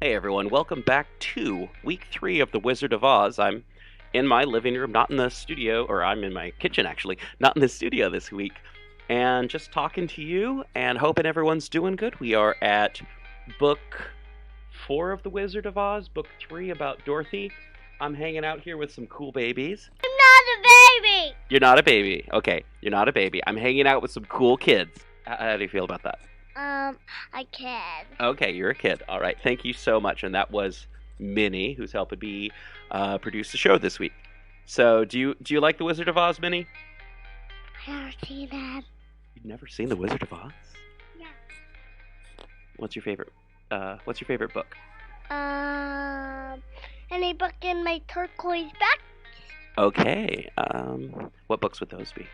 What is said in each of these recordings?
Hey everyone, welcome back to week 3 of The Wizard of Oz. I'm in my living room, not in the studio, or I'm in my kitchen actually, not in the studio this week, and just talking to you and hoping everyone's doing good. We are at book 4 of The Wizard of Oz, book 3 about Dorothy. I'm hanging out here with some cool babies. I'm not a baby! You're not a baby. Okay, you're not a baby. I'm hanging out with some cool kids. How do you feel about that? I can. Okay, you're a kid. All right, thank you so much. And that was Minnie, who's helping me produce the show this week. So, do you like The Wizard of Oz, Minnie? I've never seen that. You've never seen The Wizard of Oz? Yeah. What's your favorite book? Any book in my turquoise back? Okay. What books would those be?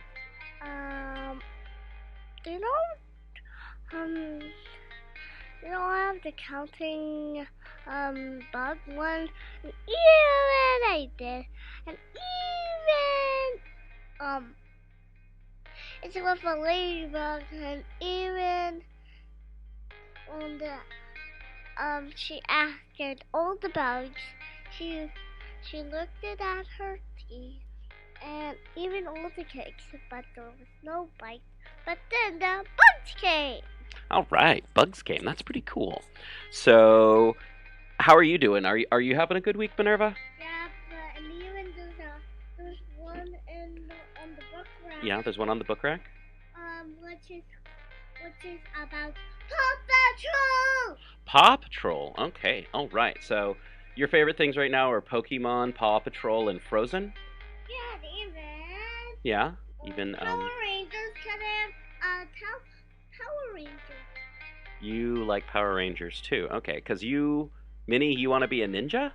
You don't have the counting, bug one. And even I did. And even, it's with a ladybug. And even on the, she asked all the bugs. She looked at her teeth. And even all the cakes, but there was no bite. But then the bugs came. All right, bugs came. That's pretty cool. So, how are you doing? Are you having a good week, Minerva? Yeah, but and even there's one on the book rack. Yeah, there's one on the book rack. Which is about Paw Patrol. Paw Patrol. Okay. All right. So, your favorite things right now are Pokemon, Paw Patrol, and Frozen. Yeah, even. Yeah, even Power Rangers can have Power Rangers. You like Power Rangers too. Okay, because Minnie, you want to be a ninja?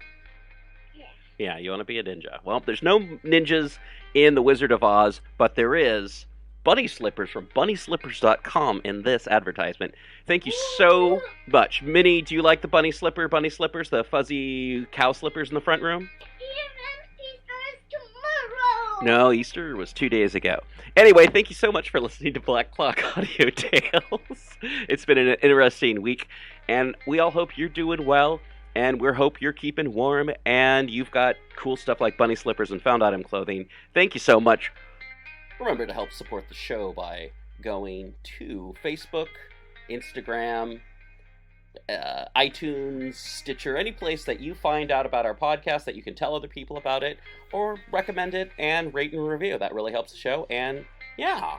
Yeah. Yeah, you want to be a ninja. Well, there's no ninjas in The Wizard of Oz, but there is bunny slippers from BunnySlippers.com in this advertisement. Thank you so much. Minnie, do you like the bunny slippers, the fuzzy cow slippers in the front room? No, Easter was 2 days ago. Anyway, thank you so much for listening to Black Clock Audio Tales. It's been an interesting week, and we all hope you're doing well, and we hope you're keeping warm, and you've got cool stuff like bunny slippers and found item clothing. Thank you so much. Remember to help support the show by going to Facebook, Instagram, iTunes, Stitcher, any place that you find out about our podcast that you can tell other people about it, or recommend it and rate and review. That really helps the show. And yeah,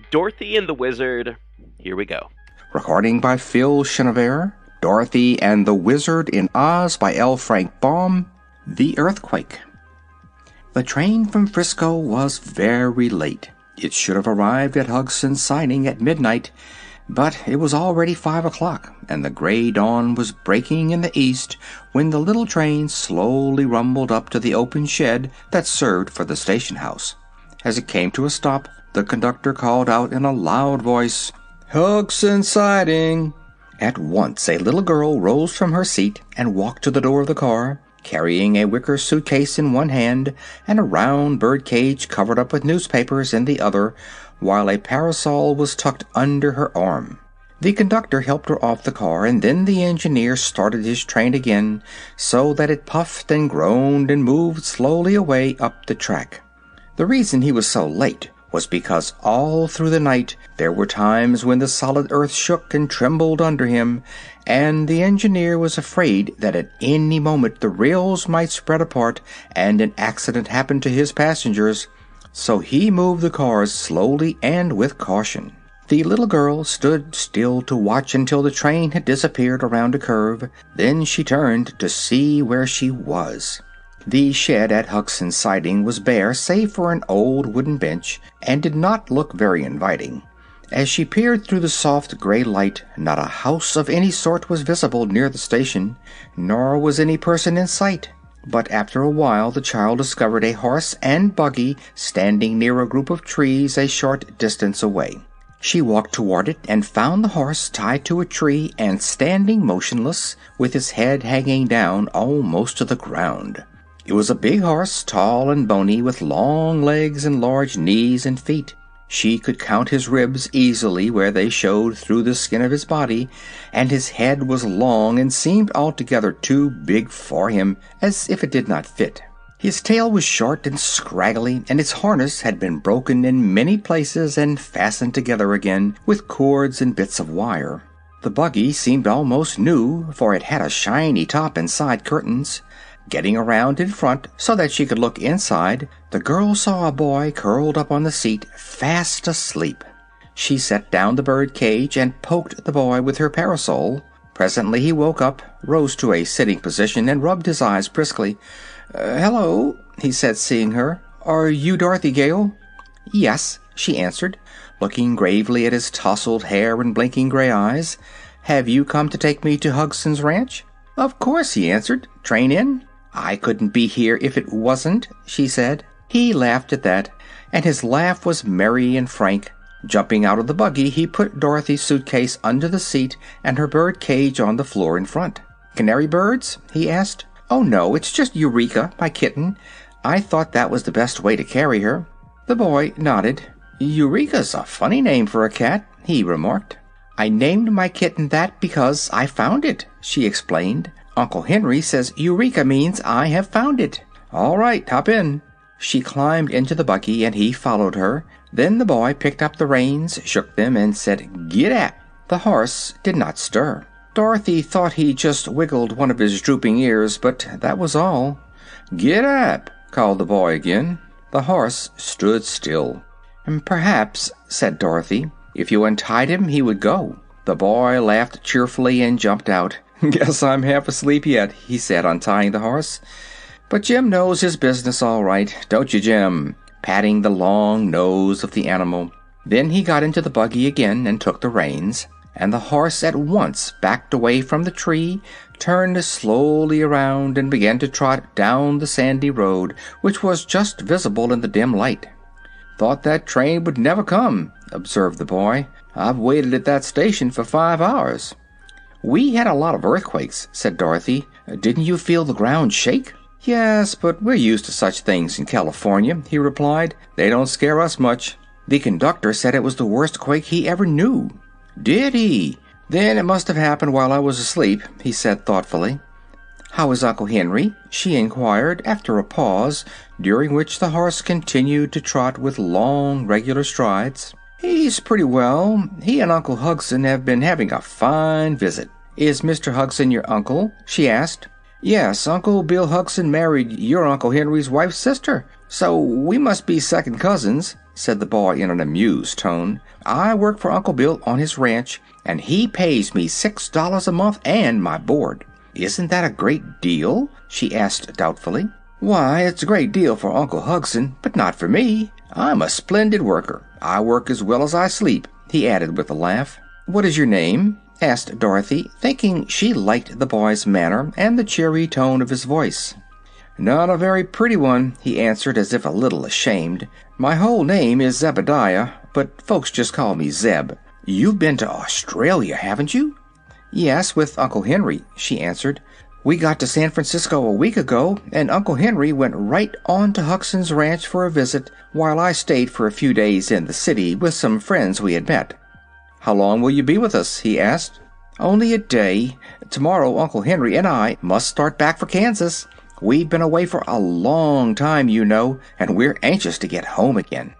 Dorothy and the Wizard, here we go. Recording by Phil Chenevert, Dorothy and the Wizard in Oz by L. Frank Baum, The Earthquake. The train from Frisco was very late. It should have arrived at Hugson's Siding at midnight, but it was already 5 o'clock, and the gray dawn was breaking in the east when the little train slowly rumbled up to the open shed that served for the station house. As it came to a stop, the conductor called out in a loud voice, "Hugson's Siding!" At once a little girl rose from her seat and walked to the door of the car, carrying a wicker suitcase in one hand and a round bird cage covered up with newspapers in the other, while a parasol was tucked under her arm. The conductor helped her off the car, and then the engineer started his train again, so that it puffed and groaned and moved slowly away up the track. The reason he was so late was because all through the night there were times when the solid earth shook and trembled under him, and the engineer was afraid that at any moment the rails might spread apart and an accident happen to his passengers. So he moved the cars slowly and with caution. The little girl stood still to watch until the train had disappeared around a curve. Then she turned to see where she was. The shed at Hugson's Siding was bare save for an old wooden bench, and did not look very inviting. As she peered through the soft gray light, not a house of any sort was visible near the station, nor was any person in sight. But after a while the child discovered a horse and buggy standing near a group of trees a short distance away. She walked toward it and found the horse tied to a tree and standing motionless, with his head hanging down almost to the ground. It was a big horse, tall and bony, with long legs and large knees and feet. She could count his ribs easily where they showed through the skin of his body, and his head was long and seemed altogether too big for him, as if it did not fit. His tail was short and scraggly, and its harness had been broken in many places and fastened together again with cords and bits of wire. The buggy seemed almost new, for it had a shiny top and side curtains. Getting around in front so that she could look inside, the girl saw a boy curled up on the seat, fast asleep. She set down the bird cage and poked the boy with her parasol. Presently he woke up, rose to a sitting position, and rubbed his eyes briskly. "Hello," he said, seeing her. "Are you Dorthy Gale?" "Yes," she answered, looking gravely at his tousled hair and blinking gray eyes. "Have you come to take me to Hugson's ranch?" "Of course," he answered. "Train in?" "I couldn't be here if it wasn't," she said. He laughed at that, and his laugh was merry and frank. Jumping out of the buggy, he put Dorothy's suitcase under the seat and her bird cage on the floor in front. "Canary birds?" he asked. "Oh, no, it's just Eureka, my kitten. I thought that was the best way to carry her." The boy nodded. "Eureka's a funny name for a cat," he remarked. "I named my kitten that because I found it," she explained. "Uncle Henry says Eureka means I have found it." "All right, hop in." She climbed into the buggy, and he followed her. Then the boy picked up the reins, shook them, and said, "Git ap." The horse did not stir. Dorothy thought he just wiggled one of his drooping ears, but that was all. "Git ap," called the boy again. The horse stood still. "Perhaps," said Dorothy, "if you untied him, he would go." The boy laughed cheerfully and jumped out. "Guess I'm half asleep yet," he said, untying the horse. "But Jim knows his business all right, don't you, Jim?" patting the long nose of the animal. Then he got into the buggy again and took the reins, and the horse at once backed away from the tree, turned slowly around, and began to trot down the sandy road, which was just visible in the dim light. "Thought that train would never come," observed the boy. "I've waited at that station for 5 hours." "We had a lot of earthquakes," said Dorothy. "Didn't you feel the ground shake?" "Yes, but we're used to such things in California," he replied. "They don't scare us much. The conductor said it was the worst quake he ever knew." "Did he? Then it must have happened while I was asleep," he said thoughtfully. "How is Uncle Henry?" she inquired, after a pause, during which the horse continued to trot with long, regular strides. "He's pretty well. He and Uncle Hugson have been having a fine visit." "Is Mr. Hugson your uncle?" she asked. "Yes, Uncle Bill Hugson married your Uncle Henry's wife's sister, so we must be second cousins," said the boy in an amused tone. "I work for Uncle Bill on his ranch, and he pays me $6 a month and my board." "Isn't that a great deal?" she asked doubtfully. "Why, it's a great deal for Uncle Hugson, but not for me. I'm a splendid worker. I work as well as I sleep," he added with a laugh. "What is your name?" asked Dorothy, thinking she liked the boy's manner and the cheery tone of his voice. "Not a very pretty one," he answered, as if a little ashamed. "My whole name is Zebediah, but folks just call me Zeb. You've been to Australia, haven't you?" "Yes, with Uncle Henry," she answered. "We got to San Francisco a week ago, and Uncle Henry went right on to Hugson's ranch for a visit, while I stayed for a few days in the city with some friends we had met." "How long will you be with us?" he asked. "Only a day. Tomorrow Uncle Henry and I must start back for Kansas. We've been away for a long time, you know, and we're anxious to get home again."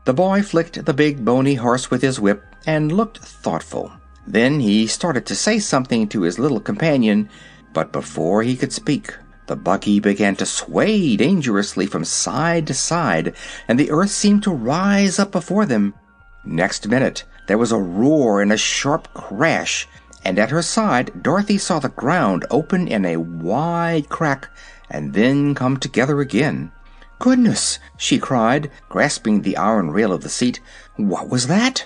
The boy flicked the big bony horse with his whip and looked thoughtful. Then he started to say something to his little companion, but before he could speak, the buggy began to sway dangerously from side to side, and the earth seemed to rise up before them. Next minute there was a roar and a sharp crash, and at her side Dorothy saw the ground open in a wide crack and then come together again. "Goodness!" she cried, grasping the iron rail of the seat. "What was that?"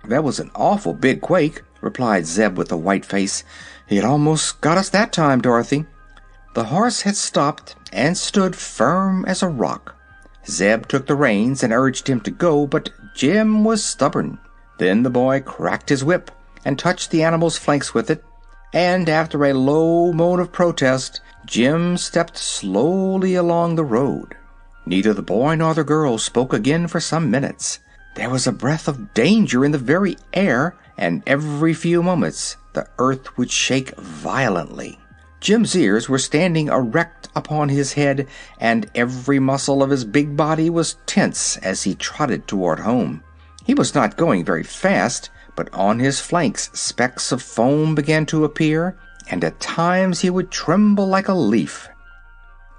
"That was an awful big quake," replied Zeb with a white face. "It almost got us that time, Dorothy." The horse had stopped and stood firm as a rock. Zeb took the reins and urged him to go, but Jim was stubborn. Then the boy cracked his whip and touched the animal's flanks with it, and after a low moan of protest, Jim stepped slowly along the road. Neither the boy nor the girl spoke again for some minutes. There was a breath of danger in the very air, and every few moments the earth would shake violently. Jim's ears were standing erect upon his head, and every muscle of his big body was tense as he trotted toward home. He was not going very fast, but on his flanks specks of foam began to appear, and at times he would tremble like a leaf.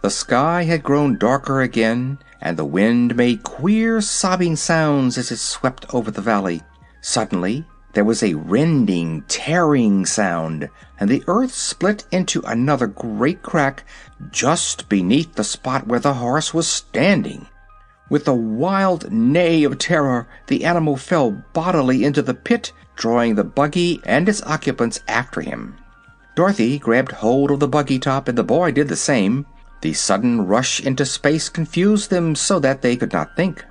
The sky had grown darker again, and the wind made queer sobbing sounds as it swept over the valley. Suddenly there was a rending, tearing sound, and the earth split into another great crack just beneath the spot where the horse was standing. With a wild neigh of terror, the animal fell bodily into the pit, drawing the buggy and its occupants after him. Dorothy grabbed hold of the buggy top, and the boy did the same. The sudden rush into space confused them so that they could not think.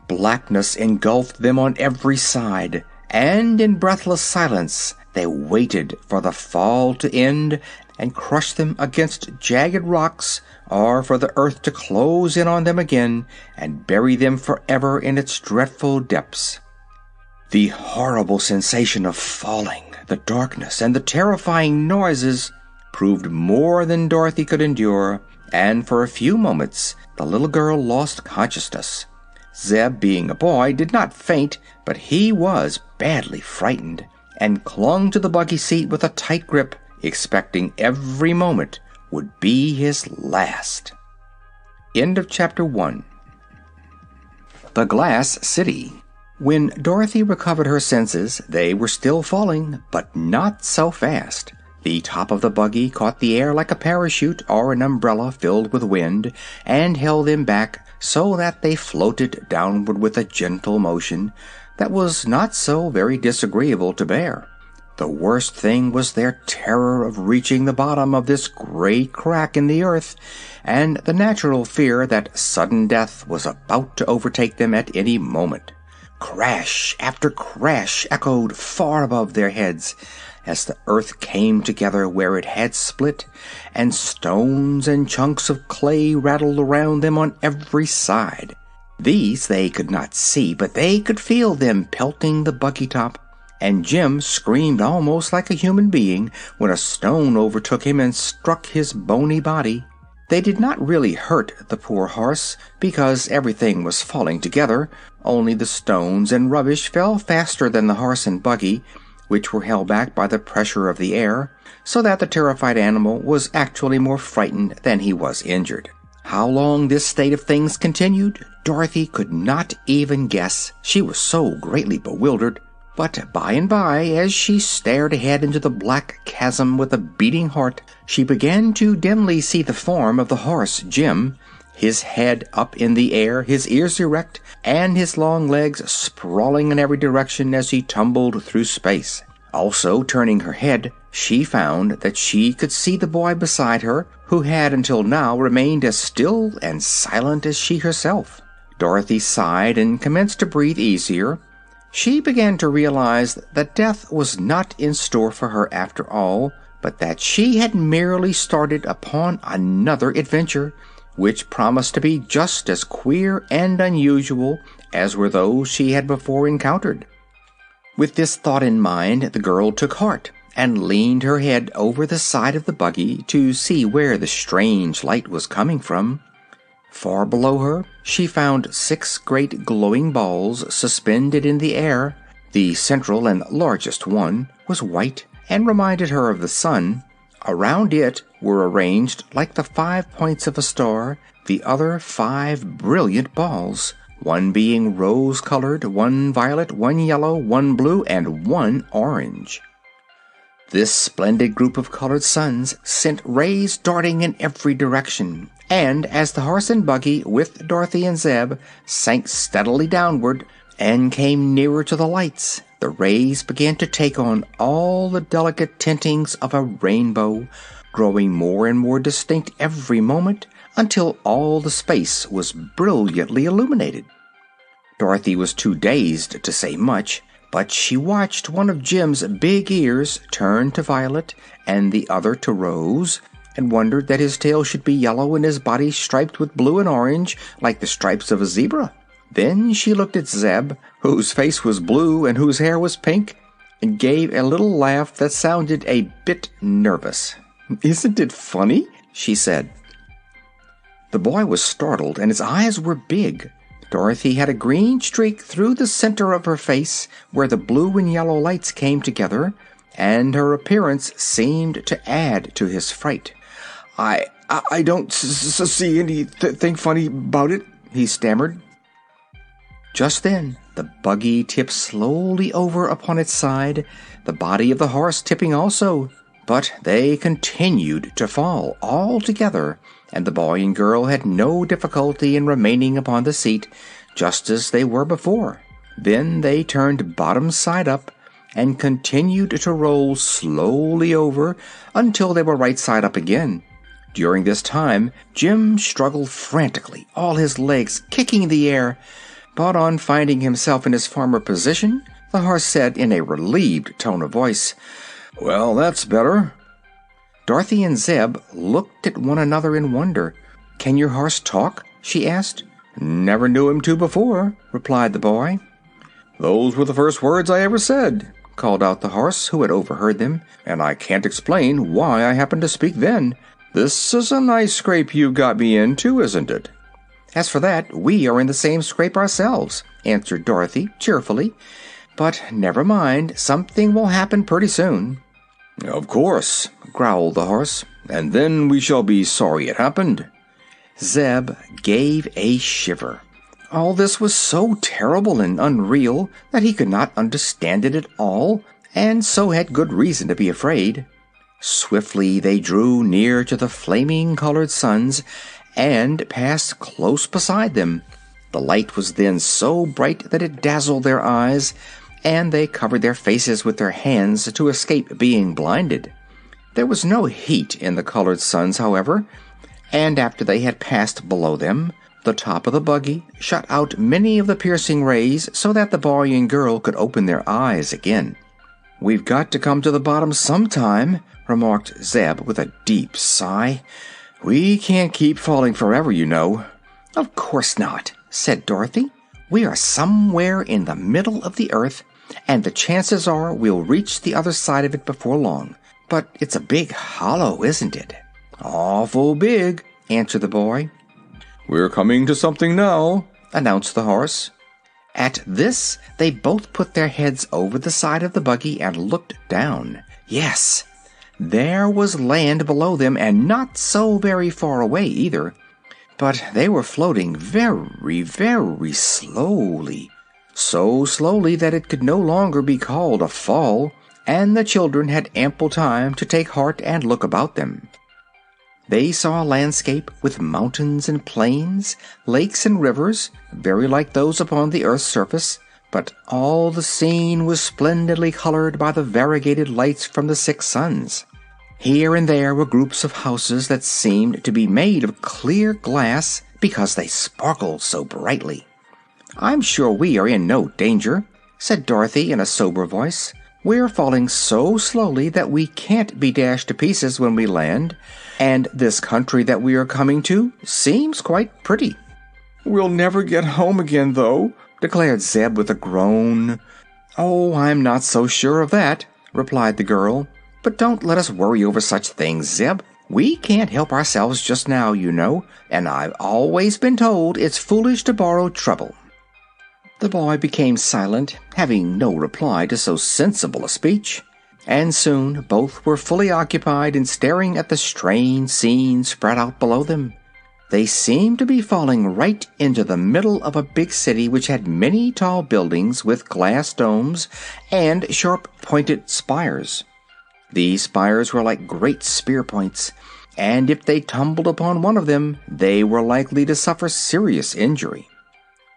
Blackness engulfed them on every side, and in breathless silence they waited for the fall to end and crush them against jagged rocks, or for the earth to close in on them again and bury them forever in its dreadful depths. The horrible sensation of falling, the darkness, and the terrifying noises proved more than Dorothy could endure, and for a few moments the little girl lost consciousness. Zeb, being a boy, did not faint, but he was badly frightened, and clung to the buggy seat with a tight grip, expecting every moment would be his last. End of Chapter 1. The Glass City. When Dorothy recovered her senses, they were still falling, but not so fast. The top of the buggy caught the air like a parachute or an umbrella filled with wind, and held them back so that they floated downward with a gentle motion that was not so very disagreeable to bear. The worst thing was their terror of reaching the bottom of this great crack in the earth, and the natural fear that sudden death was about to overtake them at any moment. Crash after crash echoed far above their heads as the earth came together where it had split, and stones and chunks of clay rattled around them on every side. These they could not see, but they could feel them pelting the buggy top, and Jim screamed almost like a human being when a stone overtook him and struck his bony body. They did not really hurt the poor horse, because everything was falling together, only the stones and rubbish fell faster than the horse and buggy, which were held back by the pressure of the air, so that the terrified animal was actually more frightened than he was injured. How long this state of things continued, Dorothy could not even guess. She was so greatly bewildered. But by and by, as she stared ahead into the black chasm with a beating heart, she began to dimly see the form of the horse Jim, his head up in the air, his ears erect, and his long legs sprawling in every direction as he tumbled through space. Also, turning her head, she found that she could see the boy beside her, who had until now remained as still and silent as she herself. Dorothy sighed and commenced to breathe easier. She began to realize that death was not in store for her after all, but that she had merely started upon another adventure, which promised to be just as queer and unusual as were those she had before encountered. With this thought in mind, the girl took heart and leaned her head over the side of the buggy to see where the strange light was coming from. Far below her, she found 6 great glowing balls suspended in the air. The central and largest one was white and reminded her of the sun. Around it were arranged, like the 5 points of a star, the other 5 brilliant balls, one being rose-colored, one violet, one yellow, one blue, and one orange. This splendid group of colored suns sent rays darting in every direction, and as the horse and buggy, with Dorothy and Zeb, sank steadily downward and came nearer to the lights, the rays began to take on all the delicate tintings of a rainbow, growing more and more distinct every moment until all the space was brilliantly illuminated. Dorothy was too dazed to say much, but she watched one of Jim's big ears turn to violet and the other to rose, and wondered that his tail should be yellow and his body striped with blue and orange like the stripes of a zebra. Then she looked at Zeb, whose face was blue and whose hair was pink, and gave a little laugh that sounded a bit nervous. "Isn't it funny?" she said. The boy was startled, and his eyes were big. Dorothy had a green streak through the center of her face where the blue and yellow lights came together, and her appearance seemed to add to his fright. I don't see anything funny about it," he stammered. Just then, the buggy tipped slowly over upon its side, the body of the horse tipping also. But they continued to fall all together, and the boy and girl had no difficulty in remaining upon the seat, just as they were before. Then they turned bottom side up and continued to roll slowly over until they were right side up again. During this time, Jim struggled frantically, all his legs kicking the air, but on finding himself in his former position, the horse said in a relieved tone of voice, "Well, that's better." Dorothy and Zeb looked at one another in wonder. "Can your horse talk?" she asked. "Never knew him to before," replied the boy. "Those were the first words I ever said," called out the horse, who had overheard them, "and I can't explain why I happened to speak then. This is a nice scrape you've got me into, isn't it?" "As for that, we are in the same scrape ourselves," answered Dorothy cheerfully. "But never mind, something will happen pretty soon." "Of course," growled the horse, "and then we shall be sorry it happened." Zeb gave a shiver. All this was so terrible and unreal that he could not understand it at all, and so had good reason to be afraid. Swiftly they drew near to the flaming colored suns and passed close beside them. The light was then so bright that it dazzled their eyes, and they covered their faces with their hands to escape being blinded. There was no heat in the colored suns, however, and after they had passed below them, the top of the buggy shut out many of the piercing rays so that the boy and girl could open their eyes again. "We've got to come to the bottom sometime," remarked Zeb with a deep sigh. "We can't keep falling forever, you know." "Of course not," said Dorothy. "We are somewhere in the middle of the earth, and the chances are we'll reach the other side of it before long. But it's a big hollow, isn't it?" "Awful big," answered the boy. "We're coming to something now," announced the horse. At this, they both put their heads over the side of the buggy and looked down. Yes, there was land below them, and not so very far away either. But they were floating very, very slowly. So slowly that it could no longer be called a fall, and the children had ample time to take heart and look about them. They saw a landscape with mountains and plains, lakes and rivers, very like those upon the earth's surface, but all the scene was splendidly colored by the variegated lights from the 6 suns. Here and there were groups of houses that seemed to be made of clear glass because they sparkled so brightly. "I'm sure we are in no danger," said Dorothy in a sober voice. "We're falling so slowly that we can't be dashed to pieces when we land, and this country that we are coming to seems quite pretty." "We'll never get home again, though," declared Zeb with a groan. "Oh, I'm not so sure of that," replied the girl. "But don't let us worry over such things, Zeb. We can't help ourselves just now, you know, and I've always been told it's foolish to borrow trouble." The boy became silent, having no reply to so sensible a speech, and soon both were fully occupied in staring at the strange scene spread out below them. They seemed to be falling right into the middle of a big city which had many tall buildings with glass domes and sharp-pointed spires. These spires were like great spear points, and if they tumbled upon one of them, they were likely to suffer serious injury.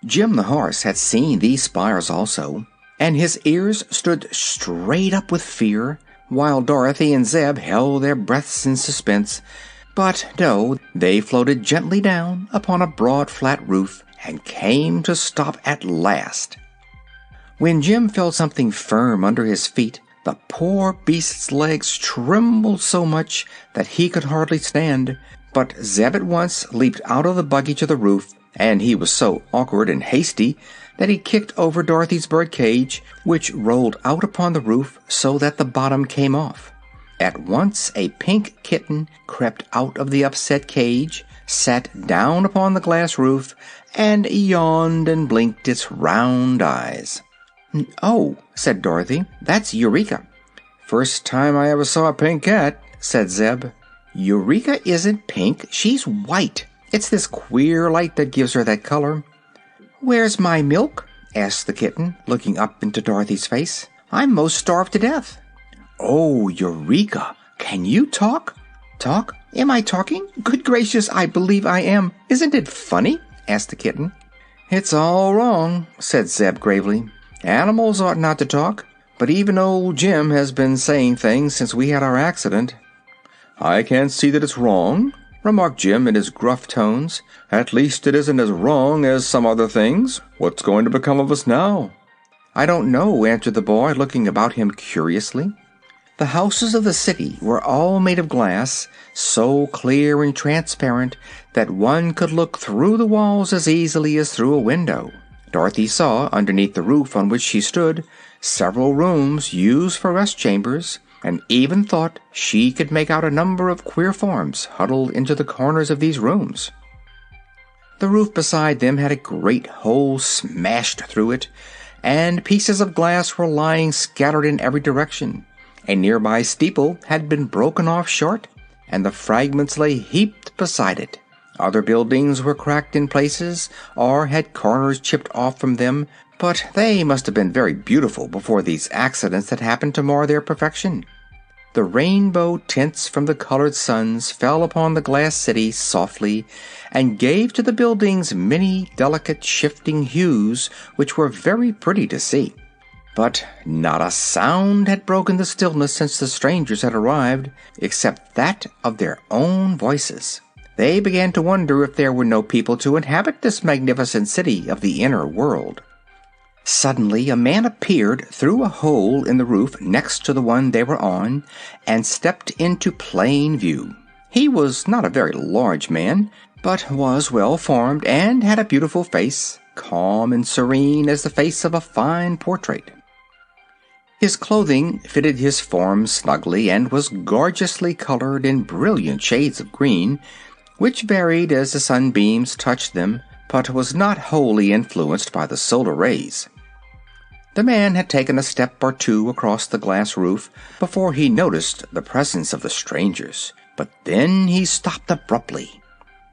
Jim the horse had seen these spires also, and his ears stood straight up with fear, while Dorothy and Zeb held their breaths in suspense. But no, they floated gently down upon a broad flat roof and came to stop at last. When Jim felt something firm under his feet, the poor beast's legs trembled so much that he could hardly stand. But Zeb at once leaped out of the buggy to the roof and he was so awkward and hasty that he kicked over Dorothy's birdcage, which rolled out upon the roof so that the bottom came off. At once a pink kitten crept out of the upset cage, sat down upon the glass roof, and yawned and blinked its round eyes. "Oh," said Dorothy, "that's Eureka." "First time I ever saw a pink cat," said Zeb. "Eureka isn't pink, she's white. It's this queer light that gives her that color." "Where's my milk?" asked the kitten, looking up into Dorothy's face. "I'm most starved to death." "Oh, Eureka, can you talk?" "Talk? Am I talking? Good gracious, I believe I am. Isn't it funny?" asked the kitten. "It's all wrong," said Zeb gravely. "Animals ought not to talk, but even old Jim has been saying things since we had our accident." "I can't see that it's wrong," remarked Jim in his gruff tones. "At least it isn't as wrong as some other things. What's going to become of us now?" "I don't know," answered the boy, looking about him curiously. The houses of the city were all made of glass, so clear and transparent that one could look through the walls as easily as through a window. Dorothy saw, underneath the roof on which she stood, several rooms used for rest chambers, and even thought she could make out a number of queer forms huddled into the corners of these rooms. The roof beside them had a great hole smashed through it, and pieces of glass were lying scattered in every direction. A nearby steeple had been broken off short, and the fragments lay heaped beside it. Other buildings were cracked in places, or had corners chipped off from them, but they must have been very beautiful before these accidents had happened to mar their perfection. The rainbow tints from the colored suns fell upon the glass city softly, and gave to the buildings many delicate shifting hues which were very pretty to see. But not a sound had broken the stillness since the strangers had arrived, except that of their own voices. They began to wonder if there were no people to inhabit this magnificent city of the inner world. Suddenly a man appeared through a hole in the roof next to the one they were on, and stepped into plain view. He was not a very large man, but was well formed and had a beautiful face, calm and serene as the face of a fine portrait. His clothing fitted his form snugly and was gorgeously colored in brilliant shades of green, which varied as the sunbeams touched them, but was not wholly influenced by the solar rays. The man had taken a step or two across the glass roof before he noticed the presence of the strangers, but then he stopped abruptly.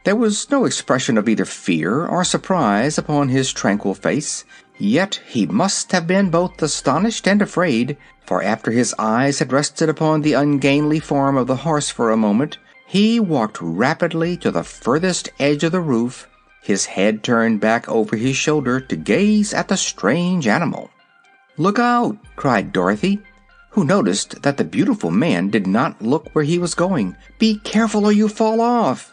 There was no expression of either fear or surprise upon his tranquil face, yet he must have been both astonished and afraid, for after his eyes had rested upon the ungainly form of the horse for a moment, he walked rapidly to the furthest edge of the roof, his head turned back over his shoulder to gaze at the strange animal. "Look out!" cried Dorothy, who noticed that the beautiful man did not look where he was going. "Be careful or you fall off!"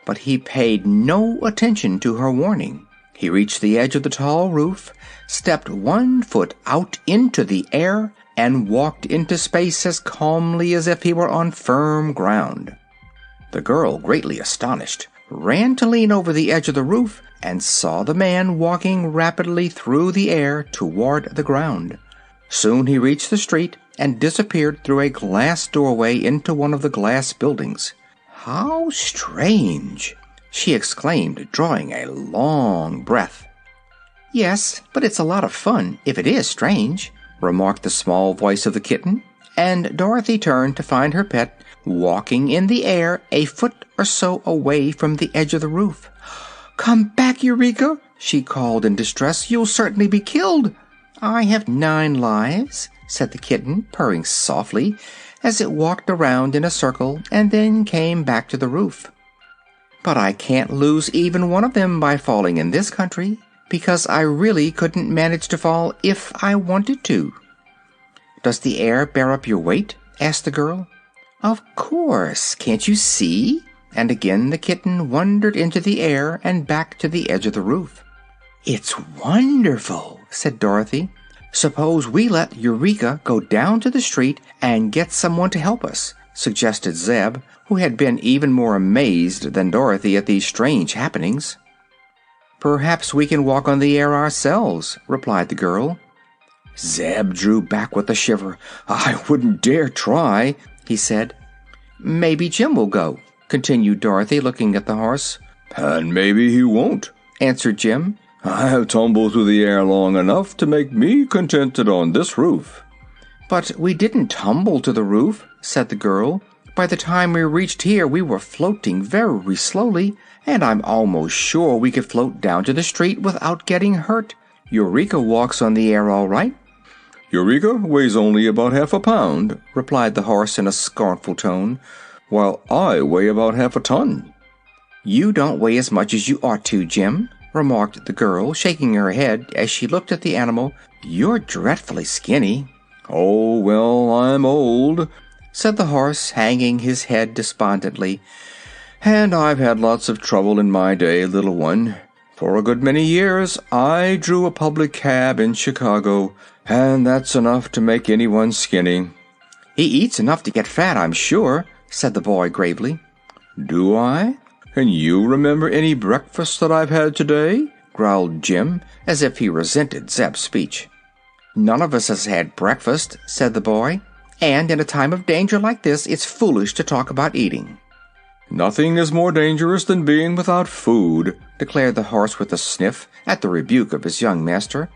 But he paid no attention to her warning. He reached the edge of the tall roof, stepped 1 foot out into the air, and walked into space as calmly as if he were on firm ground. The girl, greatly astonished, ran to lean over the edge of the roof and saw the man walking rapidly through the air toward the ground. Soon he reached the street and disappeared through a glass doorway into one of the glass buildings. "How strange!" she exclaimed, drawing a long breath. "Yes, but it's a lot of fun, if it is strange," remarked the small voice of the kitten, and Dorothy turned to find her pet walking in the air a foot or so away from the edge of the roof. "Come back, Eureka!" she called in distress. "You'll certainly be killed." "I have 9 lives," said the kitten, purring softly as it walked around in a circle and then came back to the roof. "But I can't lose even one of them by falling in this country, because I really couldn't manage to fall if I wanted to." "Does the air bear up your weight?" asked the girl. "Of course. Can't you see?" And again the kitten wandered into the air and back to the edge of the roof. "It's wonderful," said Dorothy. "Suppose we let Eureka go down to the street and get someone to help us," suggested Zeb, who had been even more amazed than Dorothy at these strange happenings. "Perhaps we can walk on the air ourselves," replied the girl. Zeb drew back with a shiver. "I wouldn't dare try," he said. "Maybe Jim will go," continued Dorothy, looking at the horse. "And maybe he won't," answered Jim. "I've tumbled through the air long enough to make me contented on this roof." "But we didn't tumble to the roof," said the girl. "By the time we reached here, we were floating very slowly, and I'm almost sure we could float down to the street without getting hurt. Eureka walks on the air all right." "Eureka weighs only about half a pound," replied the horse in a scornful tone, "while I weigh about half a ton." "You don't weigh as much as you ought to, Jim," remarked the girl, shaking her head as she looked at the animal. "You're dreadfully skinny." "Oh, well, I'm old," said the horse, hanging his head despondently, "and I've had lots of trouble in my day, little one. For a good many years I drew a public cab in Chicago, and that's enough to make anyone skinny." "He eats enough to get fat, I'm sure," said the boy gravely. "Do I? Can you remember any breakfast that I've had today?" growled Jim, as if he resented Zeb's speech. "None of us has had breakfast," said the boy, "and in a time of danger like this, it's foolish to talk about eating." "Nothing is more dangerous than being without food," declared the horse with a sniff at the rebuke of his young master.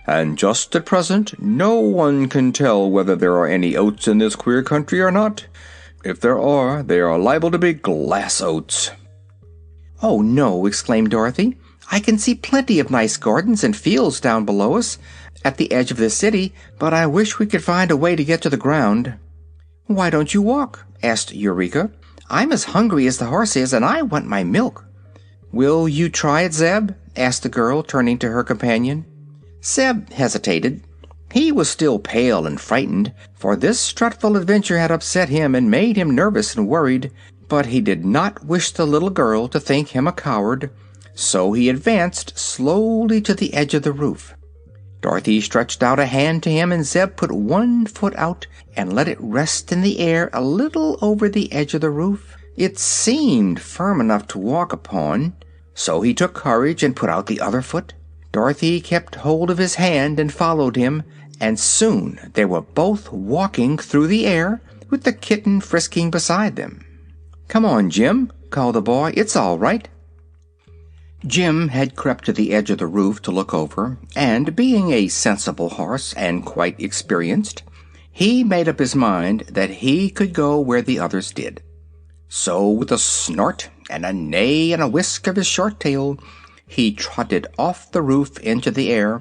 "And just at present, no one can tell whether there are any oats in this queer country or not. If there are, they are liable to be glass oats." "Oh, no," exclaimed Dorothy. "I can see plenty of nice gardens and fields down below us, at the edge of this city, but I wish we could find a way to get to the ground." "Why don't you walk?" asked Eureka. "I'm as hungry as the horse is, and I want my milk." "Will you try it, Zeb?" asked the girl, turning to her companion. Zeb hesitated. He was still pale and frightened, for this dreadful adventure had upset him and made him nervous and worried, but he did not wish the little girl to think him a coward, so he advanced slowly to the edge of the roof. Dorothy stretched out a hand to him, and Zeb put one foot out and let it rest in the air a little over the edge of the roof. It seemed firm enough to walk upon, so he took courage and put out the other foot. Dorothy kept hold of his hand and followed him, and soon they were both walking through the air, with the kitten frisking beside them. "Come on, Jim," called the boy. "It's all right." Jim had crept to the edge of the roof to look over, and being a sensible horse and quite experienced, he made up his mind that he could go where the others did. So, with a snort and a neigh and a whisk of his short tail, he trotted off the roof into the air,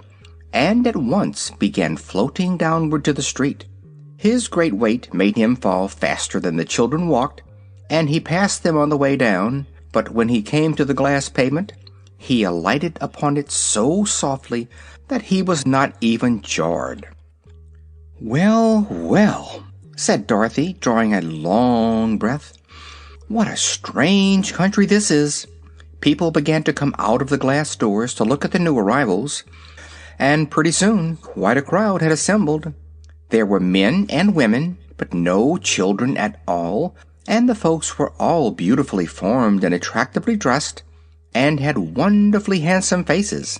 and at once began floating downward to the street. His great weight made him fall faster than the children walked, and he passed them on the way down, but when he came to the glass pavement, he alighted upon it so softly that he was not even jarred. "Well, well," said Dorothy, drawing a long breath. "What a strange country this is." People began to come out of the glass doors to look at the new arrivals, and pretty soon quite a crowd had assembled. There were men and women, but no children at all, and the folks were all beautifully formed and attractively dressed, and had wonderfully handsome faces.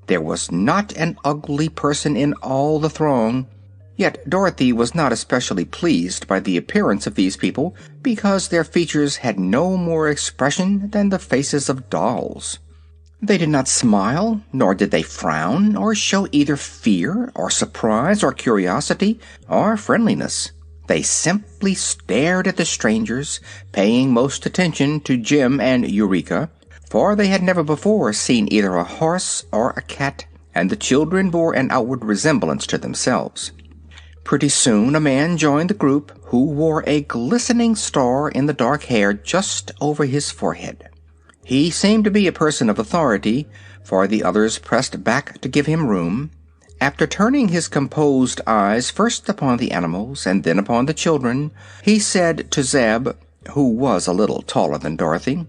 There was not an ugly person in all the throng, yet Dorothy was not especially pleased by the appearance of these people, because their features had no more expression than the faces of dolls. They did not smile, nor did they frown, or show either fear, or surprise, or curiosity, or friendliness. They simply stared at the strangers, paying most attention to Jim and Eureka, for they had never before seen either a horse or a cat, and the children bore an outward resemblance to themselves. Pretty soon a man joined the group who wore a glistening star in the dark hair just over his forehead. He seemed to be a person of authority, for the others pressed back to give him room. After turning his composed eyes first upon the animals and then upon the children, he said to Zeb, who was a little taller than Dorothy,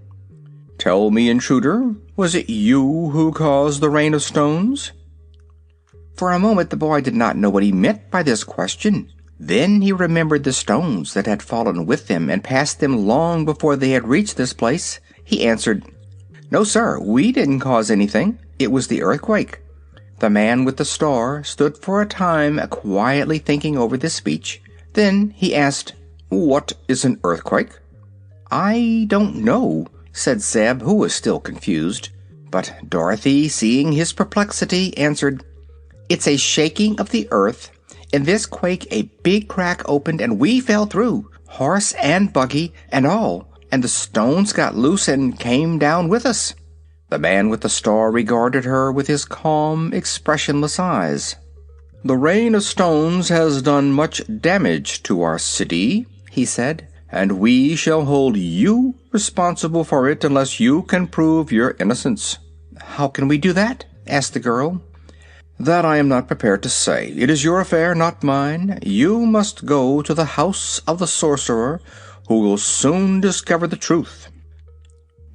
"Tell me, intruder, was it you who caused the rain of stones?" For a moment the boy did not know what he meant by this question. Then he remembered the stones that had fallen with them and passed them long before they had reached this place. He answered, "No, sir, we didn't cause anything. It was the earthquake." The man with the star stood for a time quietly thinking over this speech. Then he asked, "What is an earthquake?" "I don't know," said Zeb, who was still confused. But Dorothy, seeing his perplexity, answered, "It's a shaking of the earth. In this quake a big crack opened and we fell through, horse and buggy and all, and the stones got loose and came down with us." The man with the star regarded her with his calm, expressionless eyes. "The rain of stones has done much damage to our city," he said, "and we shall hold you responsible for it unless you can prove your innocence." "How can we do that?" asked the girl. "That I am not prepared to say. It is your affair, not mine. You must go to the house of the sorcerer, who will soon discover the truth."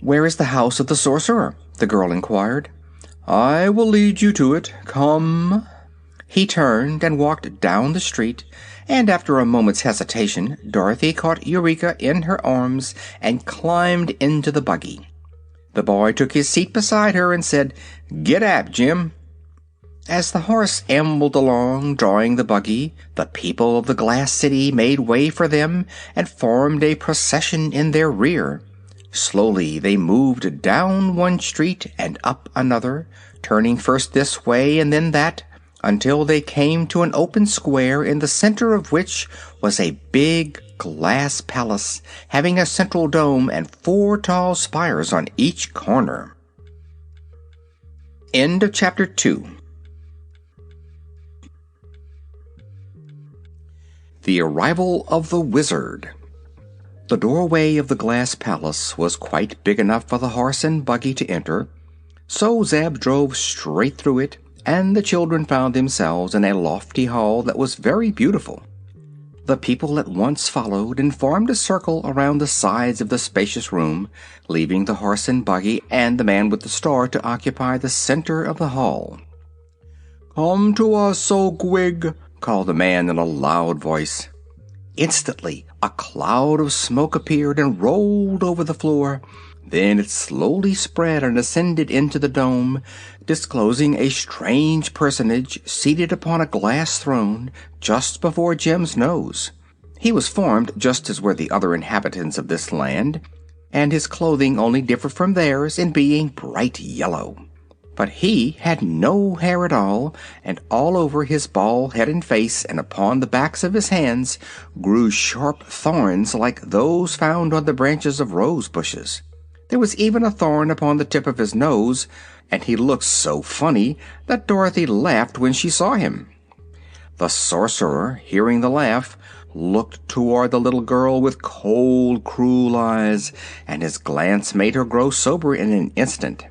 "Where is the house of the sorcerer?" the girl inquired. "I will lead you to it. Come." He turned and walked down the street, and after a moment's hesitation, Dorothy caught Eureka in her arms and climbed into the buggy. The boy took his seat beside her and said, "Get up, Jim." As the horse ambled along, drawing the buggy, the people of the glass city made way for them and formed a procession in their rear. Slowly they moved down one street and up another, turning first this way and then that, until they came to an open square in the center of which was a big glass palace, having a central dome and 4 tall spires on each corner. End of Chapter 2. The Arrival of the Wizard. The doorway of the glass palace was quite big enough for the horse and buggy to enter, so Zeb drove straight through it, and the children found themselves in a lofty hall that was very beautiful. The people at once followed and formed a circle around the sides of the spacious room, leaving the horse and buggy and the man with the star to occupy the center of the hall. "Come to us, O Gwig," called the man in a loud voice. Instantly a cloud of smoke appeared and rolled over the floor. Then it slowly spread and ascended into the dome, disclosing a strange personage seated upon a glass throne just before Jim's nose. He was formed just as were the other inhabitants of this land, and his clothing only differed from theirs in being bright yellow. But he had no hair at all, and all over his bald head and face and upon the backs of his hands grew sharp thorns like those found on the branches of rose bushes. There was even a thorn upon the tip of his nose, and he looked so funny that Dorothy laughed when she saw him. The sorcerer, hearing the laugh, looked toward the little girl with cold, cruel eyes, and his glance made her grow sober in an instant.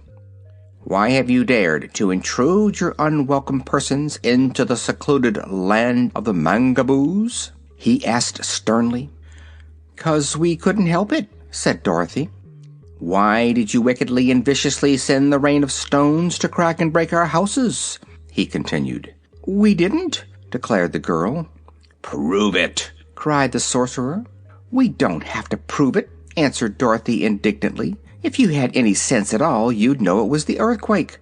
"Why have you dared to intrude your unwelcome persons into the secluded land of the Mangaboos?" he asked sternly. "'Cause we couldn't help it," said Dorothy. "Why did you wickedly and viciously send the rain of stones to crack and break our houses?" he continued. "We didn't," declared the girl. "Prove it!" cried the sorcerer. "We don't have to prove it," answered Dorothy indignantly. "If you had any sense at all, you'd know it was the earthquake.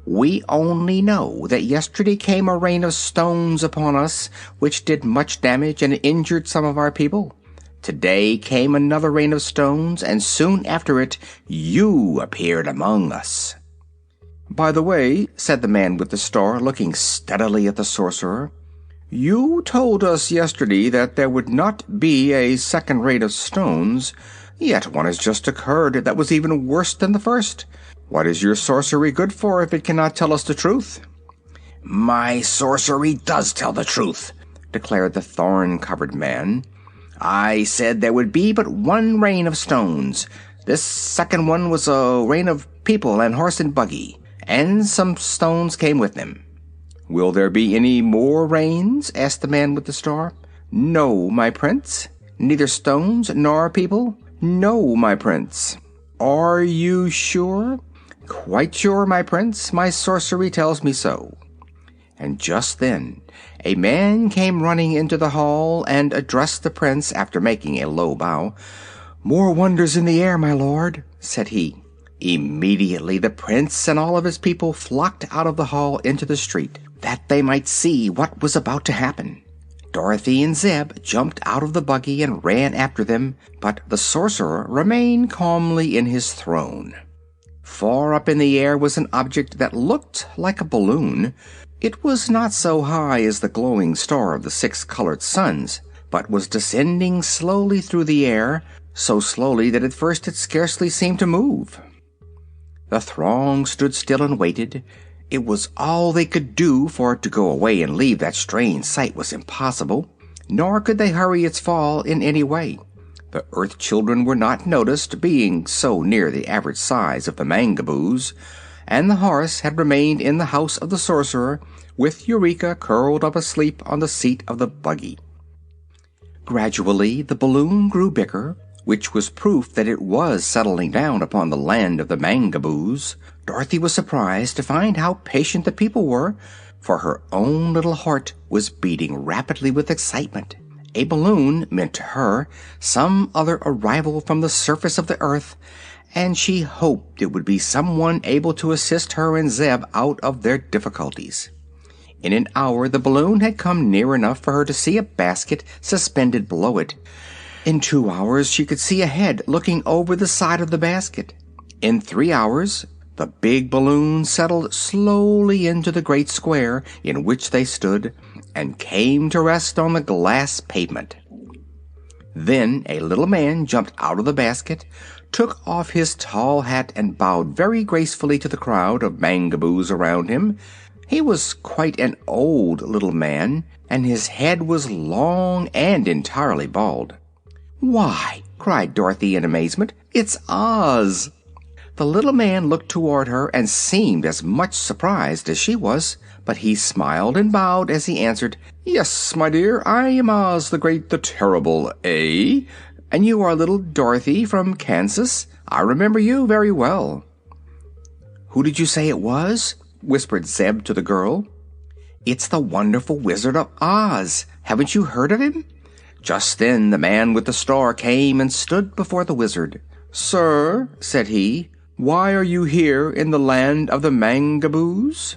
We only know that yesterday came a rain of stones upon us, which did much damage and injured some of our people. Today came another rain of stones, and soon after it you appeared among us." "By the way," said the man with the star, looking steadily at the sorcerer, "you told us yesterday that there would not be a second rain of stones, yet one has just occurred that was even worse than the first. What is your sorcery good for if it cannot tell us the truth?" "My sorcery does tell the truth," declared the thorn-covered man. "I said there would be but one rain of stones. This second one was a rain of people and horse and buggy, and some stones came with them." "Will there be any more rains?" asked the man with the star. "No, my prince." "Neither stones nor people?" "No, my prince." "Are you sure?" "Quite sure, my prince. My sorcery tells me so." And just then a man came running into the hall and addressed the prince after making a low bow. "More wonders in the air, my lord," said he. Immediately the prince and all of his people flocked out of the hall into the street, that they might see what was about to happen. Dorothy and Zeb jumped out of the buggy and ran after them, but the sorcerer remained calmly in his throne. Far up in the air was an object that looked like a balloon. It was not so high as the glowing star of the 6 colored suns, but was descending slowly through the air, so slowly that at first it scarcely seemed to move. The throng stood still and waited. It was all they could do, for to go away and leave that strange sight was impossible, nor could they hurry its fall in any way. The Earth Children were not noticed, being so near the average size of the Mangaboos, and the horse had remained in the house of the sorcerer, with Eureka curled up asleep on the seat of the buggy. Gradually the balloon grew bigger, which was proof that it was settling down upon the land of the Mangaboos. Dorothy was surprised to find how patient the people were, for her own little heart was beating rapidly with excitement. A balloon meant to her some other arrival from the surface of the earth, and she hoped it would be someone able to assist her and Zeb out of their difficulties. In an hour the balloon had come near enough for her to see a basket suspended below it. In 2 hours she could see a head looking over the side of the basket. In 3 hours the big balloon settled slowly into the great square in which they stood, and came to rest on the glass pavement. Then a little man jumped out of the basket, took off his tall hat, and bowed very gracefully to the crowd of Mangaboos around him. He was quite an old little man, and his head was long and entirely bald. "Why," cried Dorothy in amazement, "it's Oz!" The little man looked toward her and seemed as much surprised as she was, but he smiled and bowed as he answered, "Yes, my dear, I am Oz the Great, the Terrible, eh? And you are little Dorothy from Kansas? I remember you very well." "Who did you say it was?" whispered Zeb to the girl. "It's the wonderful Wizard of Oz. Haven't you heard of him?" Just then the man with the star came and stood before the wizard. "Sir," said he, "why are you here in the land of the Mangaboos?"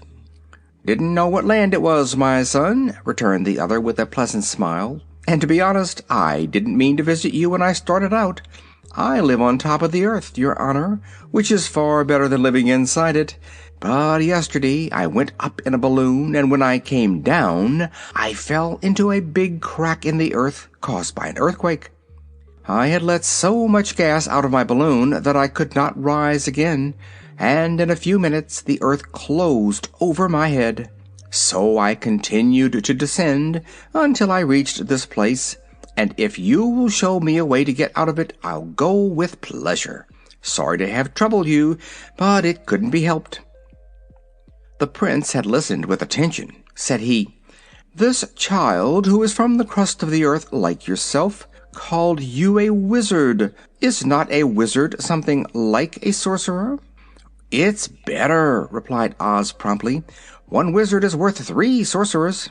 "Didn't know what land it was, my son," returned the other with a pleasant smile. "And to be honest, I didn't mean to visit you when I started out. I live on top of the earth, your honor, which is far better than living inside it. But yesterday I went up in a balloon, and when I came down I fell into a big crack in the earth caused by an earthquake. I had let so much gas out of my balloon that I could not rise again, and in a few minutes the earth closed over my head. So I continued to descend until I reached this place, and if you will show me a way to get out of it, I'll go with pleasure. Sorry to have troubled you, but it couldn't be helped." The prince had listened with attention. Said he, "This child, who is from the crust of the earth like yourself, called you a wizard. Is not a wizard something like a sorcerer?" "It's better," replied Oz promptly. "One wizard is worth 3 sorcerers."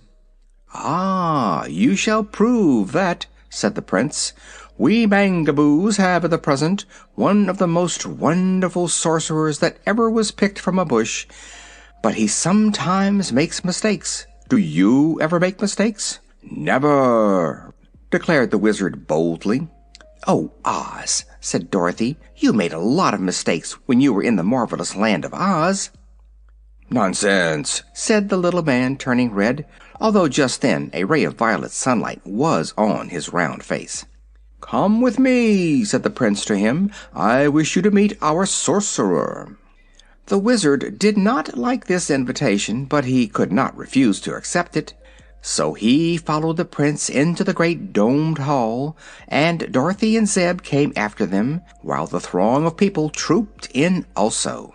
"Ah, you shall prove that," said the prince. "We Mangaboos have at the present one of the most wonderful sorcerers that ever was picked from a bush, but he sometimes makes mistakes. Do you ever make mistakes?" "Never," declared the wizard boldly. "Oh, Oz," said Dorothy, "you made a lot of mistakes when you were in the marvelous land of Oz." "Nonsense," said the little man, turning red, although just then a ray of violet sunlight was on his round face. "Come with me," said the prince to him. "I wish you to meet our sorcerer." The wizard did not like this invitation, but he could not refuse to accept it. So he followed the prince into the great domed hall, and Dorothy and Zeb came after them, while the throng of people trooped in also.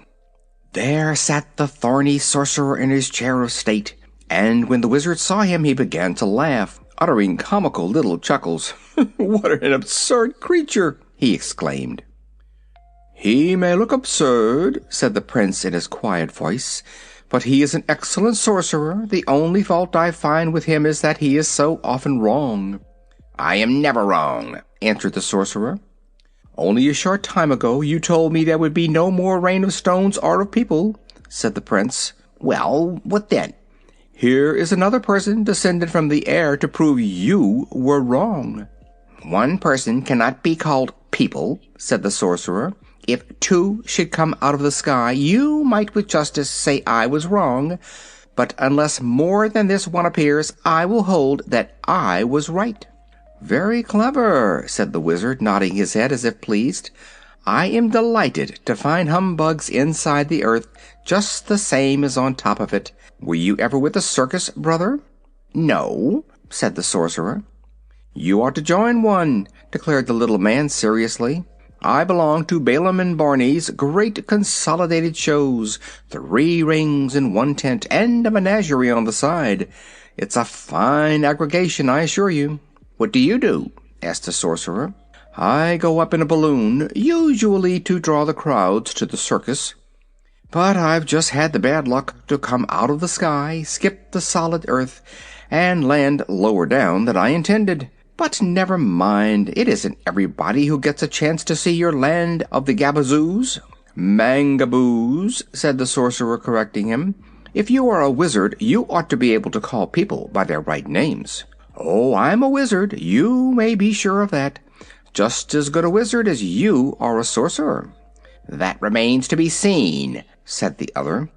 There sat the thorny sorcerer in his chair of state, and when the wizard saw him he began to laugh, uttering comical little chuckles. "What an absurd creature!" he exclaimed. "He may look absurd," said the prince in his quiet voice, "but he is an excellent sorcerer. The only fault I find with him is that he is so often wrong." "I am never wrong," answered the sorcerer. Only a short time ago you told me there would be no more rain of stones or of people, said the prince. Well, what then? Here is another person descended from the air to prove you were wrong. One person cannot be called people, said the sorcerer. If two should come out of the sky, you might with justice say I was wrong, but unless more than this one appears, I will hold that I was right. Very clever, said the wizard, nodding his head as if pleased. I am delighted to find humbugs inside the earth just the same as on top of it. Were you ever with a circus, brother? No, said the sorcerer. You ought to join one, declared the little man seriously. I belong to Balaam and Barney's great consolidated shows, 3 rings in one tent, and a menagerie on the side. It's a fine aggregation, I assure you. What do you do? Asked the sorcerer. I go up in a balloon, usually to draw the crowds to the circus. But I've just had the bad luck to come out of the sky, skip the solid earth, and land lower down than I intended. But never mind, it isn't everybody who gets a chance to see your land of the Gabazoos. Mangaboos, said the sorcerer, correcting him. If you are a wizard, you ought to be able to call people by their right names. Oh, I'm a wizard, you may be sure of that. Just as good a wizard as you are a sorcerer. That remains to be seen, said the other.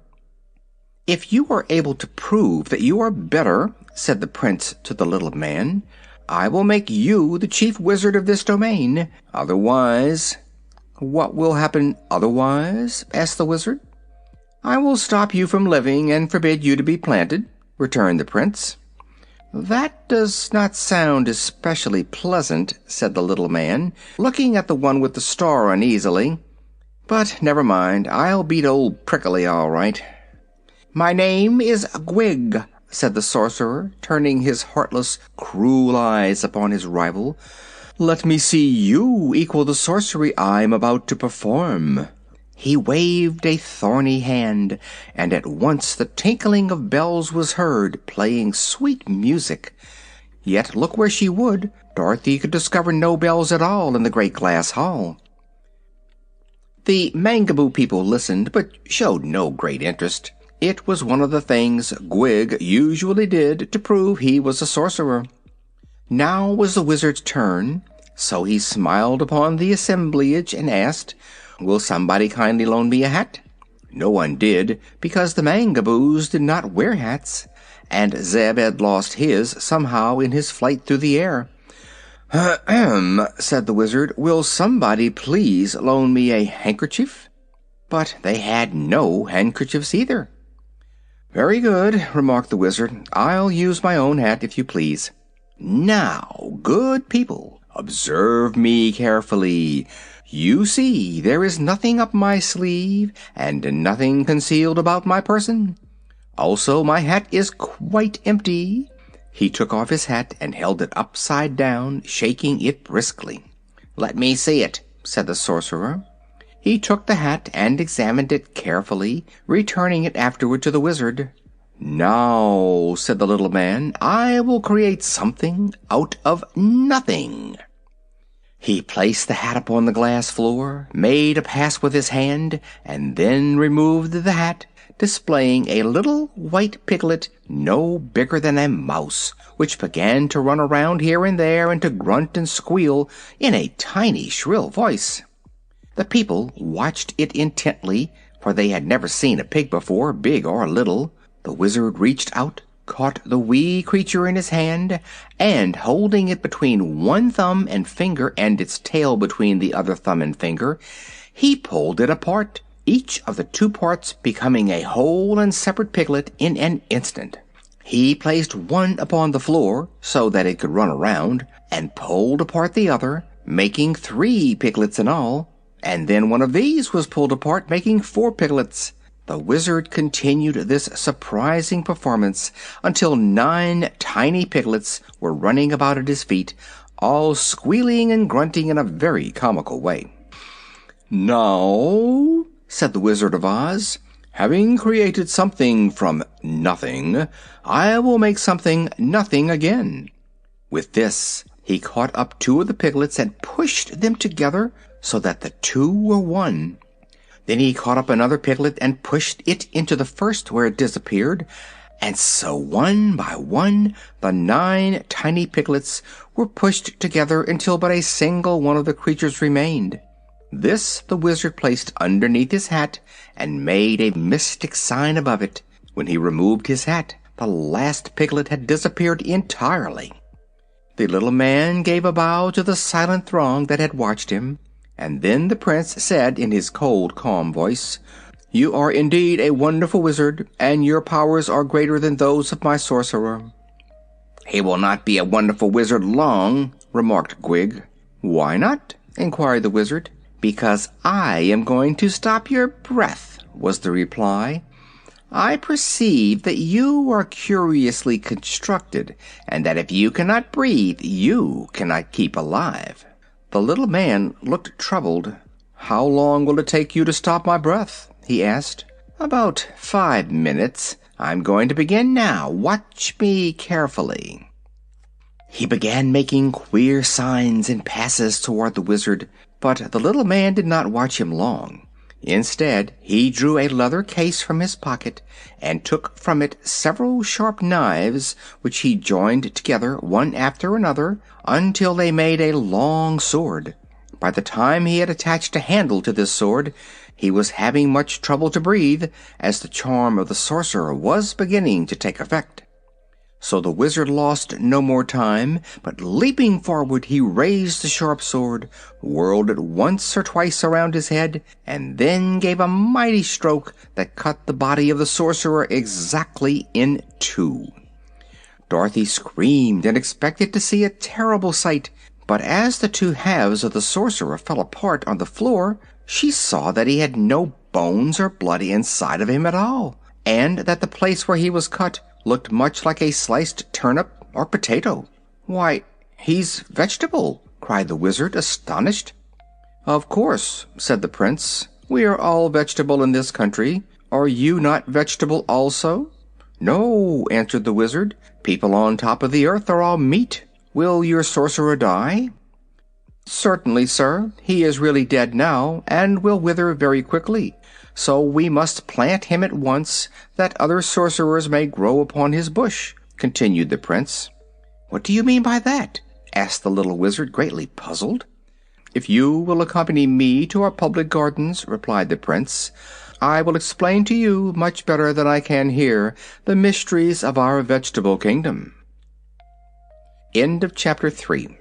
If you are able to prove that you are better, said the prince to the little man, I will make you the chief wizard of this domain. Otherwise— What will happen otherwise? Asked the wizard. I will stop you from living and forbid you to be planted, returned the prince. That does not sound especially pleasant, said the little man, looking at the one with the star uneasily. But never mind, I'll beat old Prickly all right. My name is Gwig, said the sorcerer, turning his heartless, cruel eyes upon his rival. Let me see you equal the sorcery I'm about to perform. He waved a thorny hand, and at once the tinkling of bells was heard, playing sweet music. Yet look where she would, Dorothy could discover no bells at all in the great glass hall. The Mangaboo people listened, but showed no great interest. It was one of the things Gwig usually did to prove he was a sorcerer. Now was the wizard's turn, so he smiled upon the assemblage and asked, Will somebody kindly loan me a hat? No one did, because the Mangaboos did not wear hats, and Zeb had lost his somehow in his flight through the air. Ahem, said the wizard. Will somebody please loan me a handkerchief? But they had no handkerchiefs either. Very good, remarked the wizard. I'll use my own hat, if you please. Now, good people, observe me carefully. You see, there is nothing up my sleeve, and nothing concealed about my person. Also, my hat is quite empty. He took off his hat and held it upside down, shaking it briskly. Let me see it, said the sorcerer. He took the hat and examined it carefully, returning it afterward to the wizard. Now, said the little man, I will create something out of nothing. He placed the hat upon the glass floor, made a pass with his hand, and then removed the hat, displaying a little white piglet no bigger than a mouse, which began to run around here and there and to grunt and squeal in a tiny, shrill voice. The people watched it intently, for they had never seen a pig before, big or little. The wizard reached out, caught the wee creature in his hand, and holding it between one thumb and finger and its tail between the other thumb and finger, he pulled it apart, each of the 2 parts becoming a whole and separate piglet in an instant. He placed one upon the floor so that it could run around, and pulled apart the other, making 3 piglets in all, and then one of these was pulled apart, making 4 piglets. The wizard continued this surprising performance until 9 tiny piglets were running about at his feet, all squealing and grunting in a very comical way. Now, said the Wizard of Oz, having created something from nothing, I will make something nothing again. With this, he caught up 2 of the piglets and pushed them together so that the two were one. Then he caught up another piglet and pushed it into the first, where it disappeared, and so one by one the 9 tiny piglets were pushed together until but a single one of the creatures remained. This the wizard placed underneath his hat and made a mystic sign above it. When he removed his hat, the last piglet had disappeared entirely. The little man gave a bow to the silent throng that had watched him, and then the prince said in his cold, calm voice, "You are indeed a wonderful wizard, and your powers are greater than those of my sorcerer." "He will not be a wonderful wizard long," remarked Gwig. "Why not?" inquired the wizard. "Because I am going to stop your breath," was the reply. "I perceive that you are curiously constructed, and that if you cannot breathe, you cannot keep alive." The little man looked troubled. "How long will it take you to stop my breath?" he asked. "About 5 minutes. I'm going to begin now. Watch me carefully." He began making queer signs and passes toward the wizard, but the little man did not watch him long. Instead, he drew a leather case from his pocket and took from it several sharp knives, which he joined together one after another until they made a long sword. By the time he had attached a handle to this sword, he was having much trouble to breathe, as the charm of the sorcerer was beginning to take effect. So the wizard lost no more time, but leaping forward, he raised the sharp sword, whirled it once or twice around his head, and then gave a mighty stroke that cut the body of the sorcerer exactly in two. Dorothy screamed and expected to see a terrible sight, but as the two halves of the sorcerer fell apart on the floor, she saw that he had no bones or blood inside of him at all, and that the place where he was cut looked much like a sliced turnip or potato. "Why, he's vegetable!" cried the wizard, astonished. "Of course," said the prince. "We are all vegetable in this country. Are you not vegetable also?" "No," answered the wizard. "People on top of the earth are all meat. Will your sorcerer die?" "Certainly, sir. He is really dead now, and will wither very quickly. So we must plant him at once, that other sorcerers may grow upon his bush," continued the prince. "What do you mean by that?" asked the little wizard, greatly puzzled. "If you will accompany me to our public gardens," replied the prince, "I will explain to you, much better than I can here, the mysteries of our vegetable kingdom." End of Chapter 3.